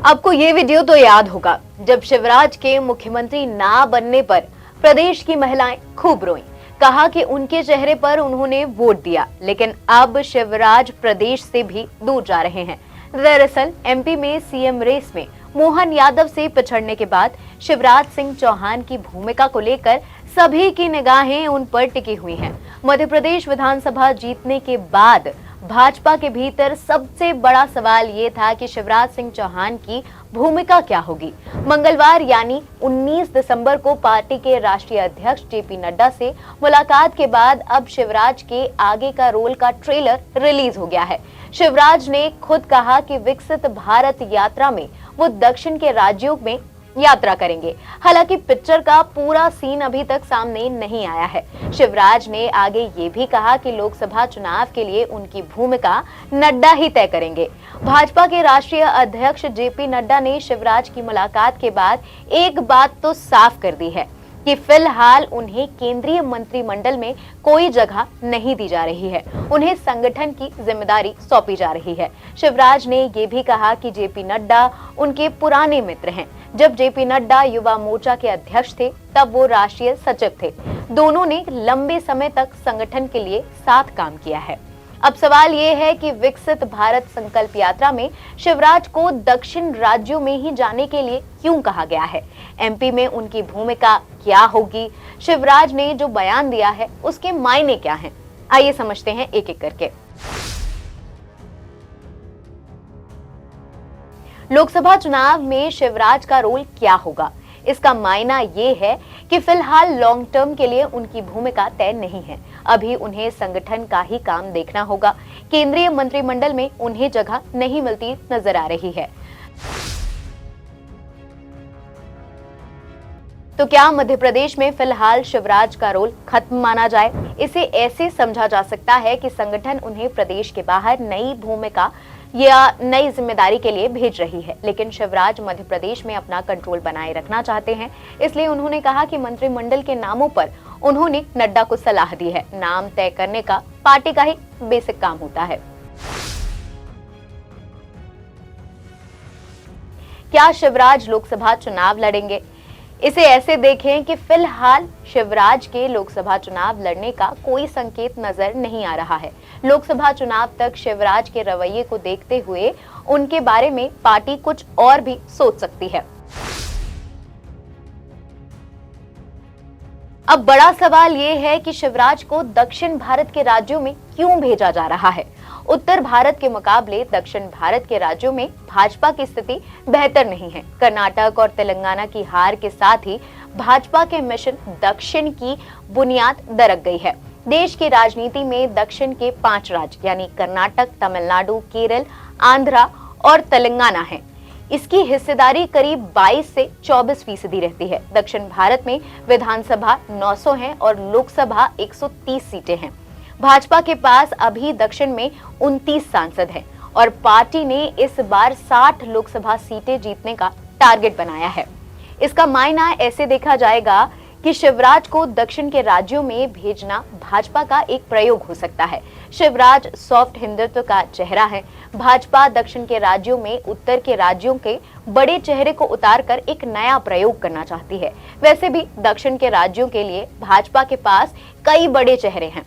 आपको ये वीडियो तो याद होगा जब शिवराज के मुख्यमंत्री ना बनने पर प्रदेश की महिलाएं खूब रोईं। कहा कि उनके चेहरे पर उन्होंने वोट दिया, लेकिन अब शिवराज प्रदेश से भी दूर जा रहे हैं। दरअसल एमपी में सीएम रेस में मोहन यादव से पिछड़ने के बाद शिवराज सिंह चौहान की भूमिका को लेकर सभी की निगाहें उन पर टिकी हुई हैं। मध्य प्रदेश विधानसभा जीतने के बाद भाजपा के भीतर सबसे बड़ा सवाल ये था कि शिवराज सिंह चौहान की भूमिका क्या होगी। मंगलवार यानी 19 दिसंबर को पार्टी के राष्ट्रीय अध्यक्ष जेपी नड्डा से मुलाकात के बाद अब शिवराज के आगे का रोल का ट्रेलर रिलीज हो गया है। शिवराज ने खुद कहा कि विकसित भारत यात्रा में वो दक्षिण के राज्यों में यात्रा करेंगे। हालांकि पिक्चर का पूरा सीन अभी तक सामने नहीं आया है। शिवराज ने आगे ये भी कहा कि लोकसभा चुनाव के लिए उनकी भूमिका नड्डा ही तय करेंगे। भाजपा के राष्ट्रीय अध्यक्ष जेपी नड्डा ने शिवराज की मुलाकात के बाद एक बात तो साफ कर दी है कि फिलहाल उन्हें केंद्रीय मंत्रिमंडल में कोई जगह नहीं दी जा रही है, उन्हें संगठन की जिम्मेदारी सौंपी जा रही है। शिवराज ने ये भी कहा कि जेपी नड्डा उनके पुराने मित्र हैं। जब जेपी नड्डा युवा मोर्चा के अध्यक्ष थे तब वो राष्ट्रीय सचिव थे। दोनों ने लंबे समय तक संगठन के लिए साथ काम किया है। अब सवाल ये है कि विकसित भारत संकल्प यात्रा में शिवराज को दक्षिण राज्यों में ही जाने के लिए क्यों कहा गया है? एमपी में उनकी भूमिका क्या होगी? शिवराज ने जो बयान दिया है उसके मायने क्या हैं? आइए समझते हैं एक एक करके। लोकसभा चुनाव में शिवराज का रोल क्या होगा? इसका मायना ये है कि फिलहाल लॉन्ग टर्म के लिए उनकी भूमिका तय नहीं है। अभी उन्हें संगठन का ही काम देखना होगा। केंद्रीय मंत्रिमंडल में उन्हें जगह नहीं मिलती नजर आ रही है। तो क्या मध्य प्रदेश में फिलहाल शिवराज का रोल खत्म माना जाए? इसे ऐसे समझा जा सकता है कि संगठन उन्हें प्रदेश के बाहर नई भूमिका या नई जिम्मेदारी के लिए भेज रही है, लेकिन शिवराज मध्य प्रदेश में अपना कंट्रोल बनाए रखना चाहते हैं। इसलिए उन्होंने कहा कि मंत्रिमंडल के नामों पर उन्होंने नड्डा को सलाह दी है। नाम तय करने का पार्टी का ही बेसिक काम होता है। क्या शिवराज लोकसभा चुनाव लड़ेंगे? इसे ऐसे देखें कि फिलहाल शिवराज के लोकसभा चुनाव लड़ने का कोई संकेत नजर नहीं आ रहा है। लोकसभा चुनाव तक शिवराज के रवैये को देखते हुए उनके बारे में पार्टी कुछ और भी सोच सकती है। अब बड़ा सवाल ये है कि शिवराज को दक्षिण भारत के राज्यों में क्यों भेजा जा रहा है? उत्तर भारत के मुकाबले दक्षिण भारत के राज्यों में भाजपा की स्थिति बेहतर नहीं है। कर्नाटक और तेलंगाना की हार के साथ ही भाजपा के मिशन दक्षिण की बुनियाद दरक गई है। देश की राजनीति में दक्षिण के 5 राज्य यानी कर्नाटक, तमिलनाडु, केरल, आंध्रा और तेलंगाना हैं। इसकी हिस्सेदारी करीब 22 से 24% रहती है। दक्षिण भारत में विधानसभा 900 है और लोकसभा 130 सीटें हैं। भाजपा के पास अभी दक्षिण में 29 सांसद हैं और पार्टी ने इस बार 60 लोकसभा सीटें जीतने का टारगेट बनाया है। इसका मायना ऐसे देखा जाएगा कि शिवराज को दक्षिण के राज्यों में भेजना भाजपा का एक प्रयोग हो सकता है। शिवराज सॉफ्ट हिंदुत्व का चेहरा है। भाजपा दक्षिण के राज्यों में उत्तर के राज्यों के बड़े चेहरे को उतारकर एक नया प्रयोग करना चाहती है। वैसे भी दक्षिण के राज्यों के लिए भाजपा के पास कई बड़े चेहरे हैं।